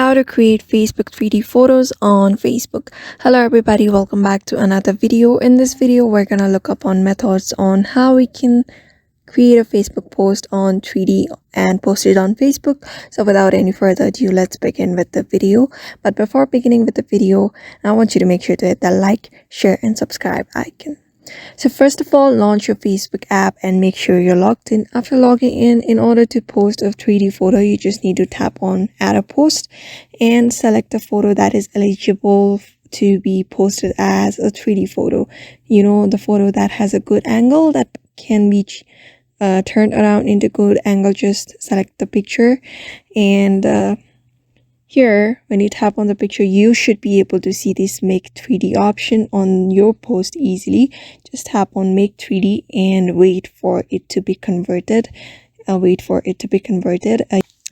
How to create Facebook 3D photos on Facebook. Hello everybody, welcome back to another video. In this video we're gonna look up on methods on how we can create a Facebook post on 3D and post it on Facebook. So without any further ado, let's begin with the video. But before beginning with the video, I want you to make sure to hit the like, share and subscribe icon. So first of all, launch your Facebook app and make sure you're logged in. After logging in order to post a 3D photo, you just need to tap on add a post and select a photo that is eligible to be posted as a 3D photo. You know, the photo that has a good angle that can be turned around into good angle. Just select the picture, and here, when you tap on the picture, you should be able to see this make 3D option on your post easily. Just tap on make 3D and wait for it to be converted.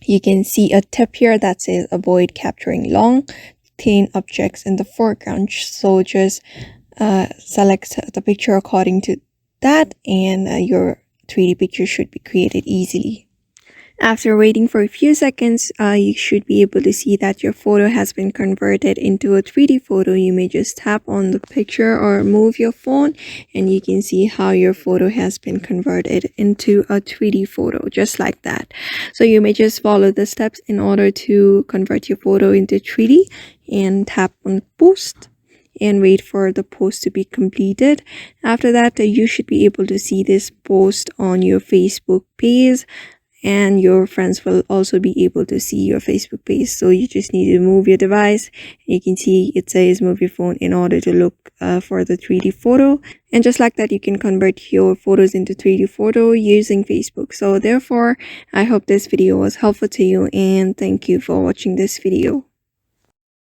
You can see a tip here that says avoid capturing long, thin objects in the foreground. So just select the picture according to that, and your 3D picture should be created easily. After waiting for a few seconds, you should be able to see that your photo has been converted into a 3D photo. You may just tap on the picture or move your phone and you can see how your photo has been converted into a 3D photo, just like that. So you may just follow the steps in order to convert your photo into 3D and tap on post and wait for the post to be completed. After that, you should be able to see this post on your Facebook page, and your friends will also be able to see your Facebook page. So you just need to move your device. You can see it says move your phone in order to look for the 3D photo. And just like that, you can convert your photos into 3D photo using Facebook. So therefore, I hope this video was helpful to you and thank you for watching this video.